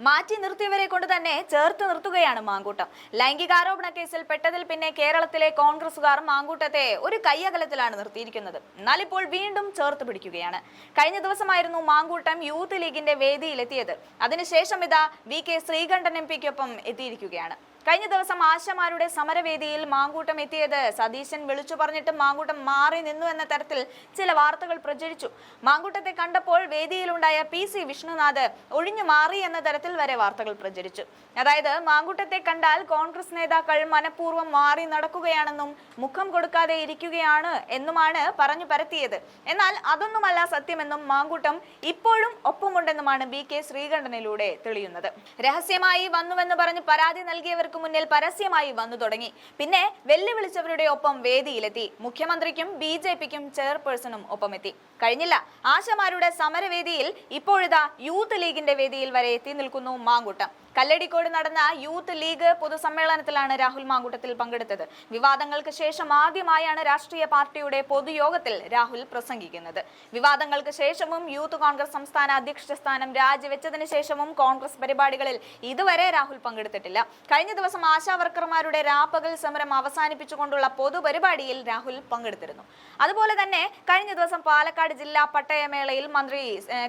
മാറ്റി നിർത്തിയവരെ കൊണ്ട് തന്നെ ചേർത്ത് നിർത്തുകയാണ് മാങ്കൂട്ടം. ലൈംഗികാരോപണ കേസിൽ പെട്ടതിൽ പിന്നെ കേരളത്തിലെ കോൺഗ്രസുകാർ മാങ്കൂട്ടത്തെ ഒരു കയ്യകലത്തിലാണ് നിർത്തിയിരിക്കുന്നത്. എന്നാൽ ഇപ്പോൾ വീണ്ടും ചേർത്ത് പിടിക്കുകയാണ്. കഴിഞ്ഞ ദിവസമായിരുന്നു മാങ്കൂട്ടം യൂത്ത് ലീഗിന്റെ വേദിയിലെത്തിയത്. അതിനുശേഷം ഇതാ VK ശ്രീകണ്ഠൻ MP-ക്കൊപ്പം എത്തിയിരിക്കുകയാണ്. കഴിഞ്ഞ ദിവസം ആശമാരുടെ സമരവേദിയിൽ മാങ്കൂട്ടം എത്തിയത് സതീശൻ വിളിച്ചു പറഞ്ഞിട്ട് മാങ്കൂട്ടം മാറി നിന്നു എന്ന തരത്തിൽ ചില വാർത്തകൾ പ്രചരിച്ചു. മാങ്കൂട്ടത്തെ കണ്ടപ്പോൾ വേദിയിലുണ്ടായ PC വിഷ്ണുനാഥ് ഒഴിഞ്ഞു മാറി എന്ന തരത്തിൽ വരെ വാർത്തകൾ പ്രചരിച്ചു. അതായത് മാങ്കൂട്ടത്തെ കണ്ടാൽ കോൺഗ്രസ് നേതാക്കൾ മനഃപൂർവ്വം മാറി നടക്കുകയാണെന്നും മുഖം കൊടുക്കാതെ ഇരിക്കുകയാണ് എന്നുമാണ് പറഞ്ഞു പരത്തിയത്. എന്നാൽ അതൊന്നുമല്ല സത്യമെന്നും മാങ്കൂട്ടം ഇപ്പോഴും ഒപ്പമുണ്ടെന്നുമാണ് VK ശ്രീകണ്ഠനിലൂടെ തെളിയുന്നത്. രഹസ്യമായി വന്നുവെന്ന് പറഞ്ഞ് പരാതി നൽകിയവർക്ക് മുന്നിൽ പരസ്യമായി വന്നു തുടങ്ങി. പിന്നെ വെല്ലുവിളിച്ചവരുടെ ഒപ്പം വേദിയിലെത്തി. മുഖ്യമന്ത്രിക്കും BJP-ക്കും ചെയർപേഴ്സണും ഒപ്പമെത്തി. കഴിഞ്ഞില്ല, ആശമാരുടെ സമരവേദിയിൽ ഇപ്പോഴിതാ യൂത്ത് ലീഗിന്റെ വേദിയിൽ വരെ എത്തി നിൽക്കുന്നു മാങ്കൂട്ടം. കല്ലടിക്കോട് നടന്ന യൂത്ത് ലീഗ് പൊതുസമ്മേളനത്തിലാണ് രാഹുൽ മാങ്കൂട്ടത്തിൽ പങ്കെടുത്തത്. വിവാദങ്ങൾക്ക് ശേഷം ആദ്യമായാണ് രാഷ്ട്രീയ പാർട്ടിയുടെ പൊതുയോഗത്തിൽ രാഹുൽ പ്രസംഗിക്കുന്നത്. വിവാദങ്ങൾക്ക് ശേഷവും യൂത്ത് കോൺഗ്രസ് സംസ്ഥാന അധ്യക്ഷ സ്ഥാനം രാജിവെച്ചതിന് ശേഷവും കോൺഗ്രസ് പരിപാടികളിൽ ഇതുവരെ രാഹുൽ പങ്കെടുത്തിട്ടില്ല. കഴിഞ്ഞ ദിവസം ആശാവർക്കർമാരുടെ രാപ്പകൽ സമരം അവസാനിപ്പിച്ചുകൊണ്ടുള്ള പൊതുപരിപാടിയിൽ രാഹുൽ പങ്കെടുത്തിരുന്നു. അതുപോലെ തന്നെ കഴിഞ്ഞ ദിവസം പാലക്കാട് ജില്ലാ പട്ടയമേളയിൽ മന്ത്രി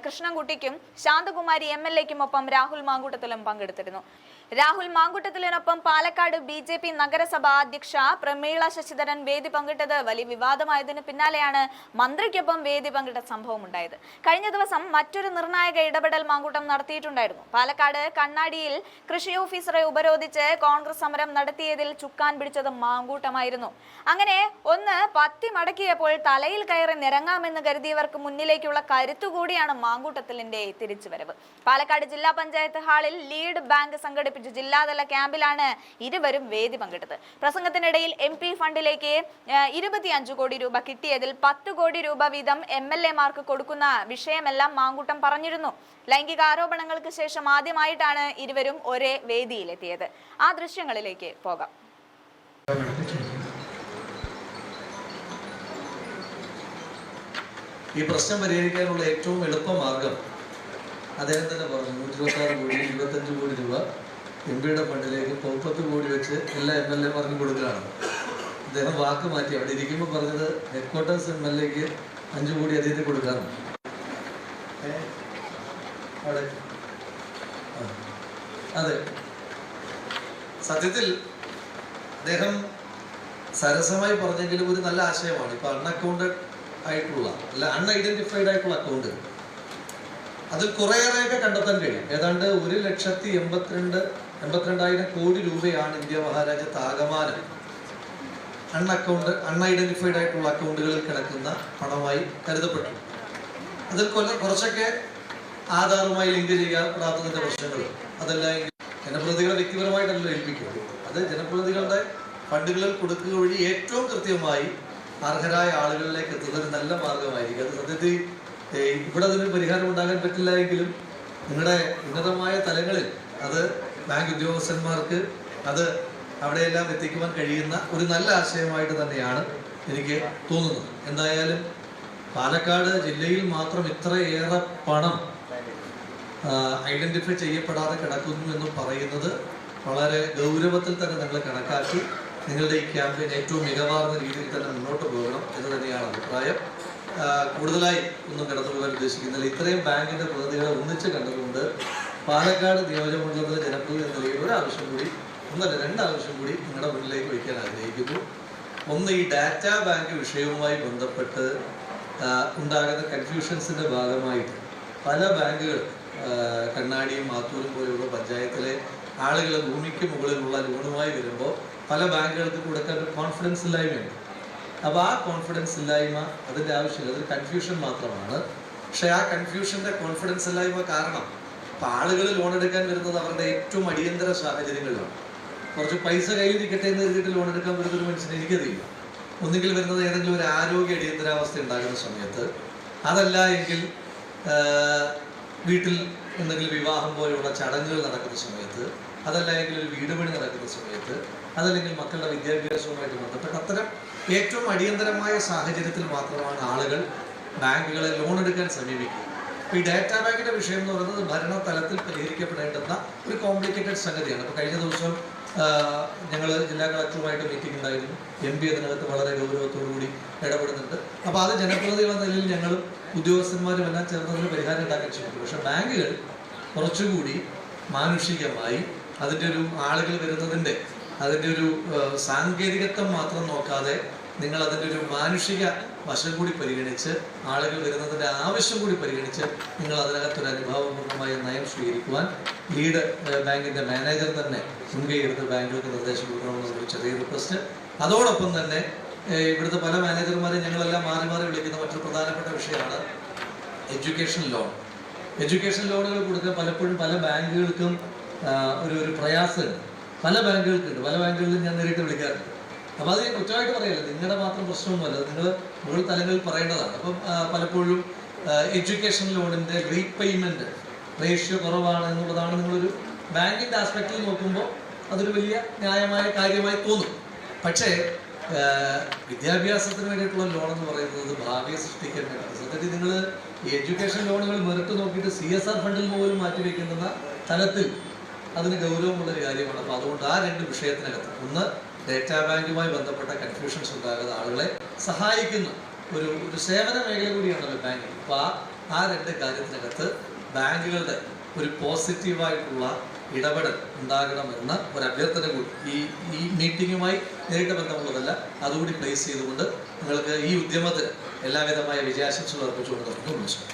കൃഷ്ണൻകുട്ടിക്കും ശാന്തകുമാരി MLA-ക്കും ഒപ്പം രാഹുൽ മാങ്കൂട്ടത്തിലും പങ്കെടുത്തിരുന്നു. രാഹുൽ മാങ്കൂട്ടത്തിലിനൊപ്പം പാലക്കാട് BJP നഗരസഭ അധ്യക്ഷ പ്രമീള ശശിധരൻ വേദി പങ്കിട്ടത് വലിയ വിവാദമായതിന് പിന്നാലെയാണ് മന്ത്രിക്കൊപ്പം വേദി പങ്കിട്ട സംഭവം ഉണ്ടായത്. കഴിഞ്ഞ ദിവസം മറ്റൊരു നിർണായക ഇടപെടൽ മാങ്കൂട്ടം നടത്തിയിട്ടുണ്ടായിരുന്നു. പാലക്കാട് കണ്ണാടിയിൽ കൃഷി ഓഫീസറെ ഉപരോധിച്ച് കോൺഗ്രസ് സമരം നടത്തിയതിൽ ചുക്കാൻ പിടിച്ചത് മാങ്കൂട്ടമായിരുന്നു. അങ്ങനെ ഒന്ന് പത്തി മടക്കിയപ്പോൾ തലയിൽ കയറി നിരങ്ങാമെന്ന് കരുതിയവർക്ക് മുന്നിലേക്കുള്ള കരുത്തുകൂടിയാണ് മാങ്കൂട്ടത്തിലിന്റെ തിരിച്ചുവരവ്. പാലക്കാട് ജില്ലാ പഞ്ചായത്ത് ഹാളിൽ ലീഡ് ബാങ്ക് സംഘടിപ്പിച്ച ജില്ലാതല ക്യാമ്പിലാണ് ഇരുവരും വേദി പങ്കിട്ടത്. പ്രസംഗത്തിനിടയിൽ MP ഫണ്ടിലേക്ക് 25 കോടി രൂപ കിട്ടിയതിൽ 10 കോടി രൂപ വീതം MLA-മാർക്ക് കൊടുക്കുന്ന വിഷയമെല്ലാം മാങ്കൂട്ടം പറഞ്ഞിരുന്നു. ലൈംഗിക ആരോപണങ്ങൾക്ക് ശേഷം ആദ്യമായിട്ടാണ് ഇരുവരും ഒരേ വേദിയിലെത്തിയത്. ആ ദൃശ്യങ്ങളിലേക്ക് പോകാം. ഈ പ്രശ്നം പരിഹരിക്കാനുള്ള ഏറ്റവും എളുപ്പമാർഗം അദ്ദേഹം തന്നെ പറഞ്ഞു. 126 കോടി 25 കോടി രൂപ MP-യുടെ ഫണ്ടിലേക്ക് 30 കോടി വെച്ച് എല്ലാ MLA-മാർക്കും കൊടുക്കലാണ്. അദ്ദേഹം വാക്ക് മാറ്റി. അവിടെ ഇരിക്കുമ്പോൾ പറഞ്ഞത് ഹെഡ്ക്വാർട്ടേഴ്സ് MLA-ക്ക് 5 കോടി അദ്ദേഹത്തിന് കൊടുക്കാറുണ്ട്. അവിടെ അതെ, സത്യത്തിൽ അദ്ദേഹം സരസമായി പറഞ്ഞെങ്കിലും ഒരു നല്ല ആശയമാണ്. ഇപ്പൊ അൺഅക്കൗണ്ടഡ് ആയിട്ടുള്ള അല്ല അൺഐഡന്റിഫൈഡ് ആയിട്ടുള്ള അക്കൗണ്ട് അതിൽ കുറേയേറെയൊക്കെ കണ്ടെത്താൻ കഴിയും. ഏതാണ്ട് 1,82,000 കോടി രൂപയാണ് ഇന്ത്യ മഹാരാജ്യത്ത് ആകമാനം അൺഐഡന്റിഫൈഡ് ആയിട്ടുള്ള അക്കൗണ്ടുകളിൽ കിടക്കുന്ന പണമായി കരുതപ്പെട്ടു. അതിൽ കുറച്ചൊക്കെ ആധാറുമായി ലിങ്ക് ചെയ്യാപ്പെടാത്തതിന്റെ പ്രശ്നങ്ങൾ അതെല്ലാം ജനപ്രതിനിധികളെ വ്യക്തിപരമായിട്ടല്ലോ ഏൽപ്പിക്കുള്ളൂ. അത് ജനപ്രതിനിധികളുടെ ഫണ്ടുകളിൽ കൊടുക്കുക വഴി ഏറ്റവും കൃത്യമായി അർഹരായ ആളുകളിലേക്ക് എത്തുന്ന ഒരു നല്ല മാർഗമായിരിക്കും. അത് സത്യത്തിൽ ഇവിടെ അതിനൊരു പരിഹാരം ഉണ്ടാകാൻ പറ്റില്ല എങ്കിലും നിങ്ങളുടെ ഉന്നതമായ തലങ്ങളിൽ അത് ബാങ്ക് ഉദ്യോഗസ്ഥന്മാർക്ക് അത് അവിടെയെല്ലാം എത്തിക്കുവാൻ കഴിയുന്ന ഒരു നല്ല ആശയമായിട്ട് തന്നെയാണ് എനിക്ക് തോന്നുന്നത്. എന്തായാലും പാലക്കാട് ജില്ലയിൽ മാത്രം ഇത്രയേറെ പണം ഐഡന്റിഫൈ ചെയ്യപ്പെടാതെ കിടക്കുന്നു എന്ന് പറയുന്നത് വളരെ ഗൗരവത്തിൽ തന്നെ നിങ്ങൾ കണക്കാക്കി നിങ്ങളുടെ ഈ ക്യാമ്പയിൻ ഏറ്റവും മികവാർന്ന രീതിയിൽ തന്നെ മുന്നോട്ട് പോകണം എന്ന് തന്നെയാണ് അഭിപ്രായം. കൂടുതലായി ഒന്നും കടന്നു പോകാൻ ഉദ്ദേശിക്കുന്നില്ല. ഇത്രയും ബാങ്കിന്റെ പ്രതിനിധികളെ ഒന്നിച്ച് കണ്ടുകൊണ്ട് പാലക്കാട് നിയോജകമണ്ഡലത്തിലെ ജനപ്രതിനിധി എന്ന നിലയിൽ ഒരു ആവശ്യം കൂടി, ഒന്നല്ല 2 ആവശ്യം കൂടി നിങ്ങളുടെ മുന്നിലേക്ക് വയ്ക്കാൻ ആഗ്രഹിക്കുന്നു. ഒന്ന്, ഈ ഡാറ്റാ ബാങ്ക് വിഷയവുമായി ബന്ധപ്പെട്ട് ഉണ്ടാകുന്ന കൺഫ്യൂഷൻസിന്റെ ഭാഗമായിട്ട് പല ബാങ്കുകൾ കണ്ണാടിയും മാത്തൂരും പോലെയുള്ള പഞ്ചായത്തിലെ ആളുകൾ ഭൂമിക്ക് മുകളിലുള്ള ലോണുമായി വരുമ്പോൾ പല ബാങ്കുകൾക്ക് കൊടുക്കാൻ ഒരു കോൺഫിഡൻസ് ഇല്ലായ്മയുണ്ട്. അപ്പോൾ ആ കോൺഫിഡൻസ് ഇല്ലായ്മ അതിൻ്റെ ആവശ്യമില്ല, അതൊരു കൺഫ്യൂഷൻ മാത്രമാണ്. പക്ഷെ ആ കൺഫ്യൂഷന്റെ കോൺഫിഡൻസ് ഇല്ലായ്മ കാരണം ഇപ്പം ആളുകൾ ലോൺ എടുക്കാൻ വരുന്നത് അവരുടെ ഏറ്റവും അടിയന്തര സാഹചര്യങ്ങളിലാണ്. കുറച്ച് പൈസ കയ്യിലിരിക്കട്ടെ എന്ന് കരുതിയിട്ട് ലോൺ എടുക്കാൻ വരുന്നൊരു മനുഷ്യന് എനിക്കറിയില്ല. ഒന്നുകിൽ വരുന്നത് ഏതെങ്കിലും ഒരു ആരോഗ്യ അടിയന്തരാവസ്ഥ ഉണ്ടാകുന്ന സമയത്ത്, അതല്ല എങ്കിൽ വീട്ടിൽ എന്തെങ്കിലും വിവാഹം പോലെയുള്ള ചടങ്ങുകൾ നടക്കുന്ന സമയത്ത്, അതല്ല എങ്കിൽ ഒരു വീട് പണി നടക്കുന്ന സമയത്ത്, അതല്ലെങ്കിൽ മക്കളുടെ വിദ്യാഭ്യാസവുമായിട്ട് ബന്ധപ്പെട്ട് അത്തരം ഏറ്റവും അടിയന്തരമായ സാഹചര്യത്തിൽ മാത്രമാണ് ആളുകൾ ബാങ്കുകളെ ലോൺ എടുക്കാൻ സമീപിക്കുക. ഈ ഡാറ്റാ ബാങ്കിന്റെ വിഷയം എന്ന് പറയുന്നത് ഭരണതലത്തിൽ പരിഹരിക്കപ്പെടേണ്ടുന്ന ഒരു കോംപ്ലിക്കേറ്റഡ് സംഗതിയാണ്. അപ്പോൾ കഴിഞ്ഞ ദിവസം ഞങ്ങൾ ജില്ലാ കളക്ടറുമായിട്ട് മീറ്റിംഗ് ഉണ്ടായിരുന്നു. MP അതിനകത്ത് വളരെ ഗൗരവത്തോടുകൂടി ഇടപെടുന്നുണ്ട്. അപ്പോൾ അത് ജനപ്രതിനിധികളുടെ നിലയിൽ ഞങ്ങളും ഉദ്യോഗസ്ഥന്മാരും എല്ലാം ചേർന്നതിന് പരിഹാരം ഉണ്ടാക്കാൻ ശ്രമിക്കും. പക്ഷെ ബാങ്കുകൾ കുറച്ചുകൂടി മാനുഷികമായി അതിൻ്റെ ഒരു ആളുകൾ വരുന്നതിൻ്റെ അതിൻ്റെ ഒരു സാങ്കേതികത്വം മാത്രം നോക്കാതെ നിങ്ങൾ അതിൻ്റെ ഒരു മാനുഷിക വശം കൂടി പരിഗണിച്ച് ആളുകൾ വരുന്നതിൻ്റെ ആവശ്യം കൂടി പരിഗണിച്ച് നിങ്ങൾ അതിനകത്തൊരു അനുഭാവപൂർണ്ണമായ നയം സ്വീകരിക്കുവാൻ ലീഡ് ബാങ്കിൻ്റെ മാനേജർ തന്നെ മുൻകൈ എടുത്ത് ബാങ്കുകൾക്ക് നിർദ്ദേശം കൊടുക്കണമെന്നൊരു ചെറിയ റിക്വസ്റ്റ്. അതോടൊപ്പം തന്നെ ഇവിടുത്തെ പല മാനേജർമാരെയും ഞങ്ങളെല്ലാം മാറി മാറി വിളിക്കുന്ന മറ്റൊരു പ്രധാനപ്പെട്ട വിഷയമാണ് എഡ്യൂക്കേഷൻ ലോൺ. എഡ്യൂക്കേഷൻ ലോണുകൾ കൊടുക്കാൻ പലപ്പോഴും പല ബാങ്കുകൾക്കും ഒരു പ്രയാസമുണ്ട്. പല ബാങ്കുകൾക്കുണ്ട്. പല ബാങ്കുകളിലും ഞാൻ നേരിട്ട് വിളിക്കാറുണ്ട്. അപ്പോൾ അത് കുറ്റമായിട്ട് പറയല്ല, നിങ്ങളുടെ മാത്രം പ്രശ്നമൊന്നുമല്ല, നിങ്ങൾ മുകൾ തലങ്ങളിൽ പറയേണ്ടതാണ്. അപ്പം പലപ്പോഴും എഡ്യൂക്കേഷൻ ലോണിൻ്റെ റീപേയ്മെൻറ്റ് റേഷ്യോ കുറവാണ് എന്നുള്ളതാണ് നിങ്ങളൊരു ബാങ്കിൻ്റെ ആസ്പെക്റ്റിൽ നോക്കുമ്പോൾ അതൊരു വലിയ ന്യായമായ കാര്യമായി തോന്നും. പക്ഷേ വിദ്യാഭ്യാസത്തിന് വേണ്ടിയിട്ടുള്ള ലോൺ എന്ന് പറയുന്നത് ഭാവിയെ സൃഷ്ടിക്കാൻ വേണ്ടി സത്യത്തിൽ നിങ്ങൾ ഈ എഡ്യൂക്കേഷൻ ലോണുകൾ മെറിറ്റ് നോക്കിയിട്ട് CSR ഫണ്ടിൽ പോലും മാറ്റിവെക്കുന്ന തലത്തിൽ അതിന് ഗൗരവമുള്ളൊരു കാര്യമാണ്. അപ്പോൾ അതുകൊണ്ട് ആ രണ്ട് വിഷയത്തിനകത്ത് ഒന്ന് ഡേറ്റാ ബാങ്കുമായി ബന്ധപ്പെട്ട കൺഫ്യൂഷൻസ് ഉണ്ടാകുന്ന ആളുകളെ സഹായിക്കുന്ന ഒരു സേവന മേഖല കൂടിയാണല്ലോ ബാങ്കിങ്. അപ്പോൾ ആ രണ്ട് കാര്യത്തിനകത്ത് ബാങ്കുകളുടെ ഒരു പോസിറ്റീവായിട്ടുള്ള ഇടപെടൽ ഉണ്ടാകണമെന്ന ഒരു അഭ്യർത്ഥന കൂടി ഈ മീറ്റിങ്ങുമായി നേരിട്ട് ബന്ധമുള്ളതല്ല, അതുകൂടി പ്ലേസ് ചെയ്തുകൊണ്ട് നിങ്ങൾക്ക് ഈ ഉദ്യമത്തിന് എല്ലാവിധമായ വിജയാശംസകൾ അർപ്പിച്ചുകൊണ്ട് നിർത്തുന്നു.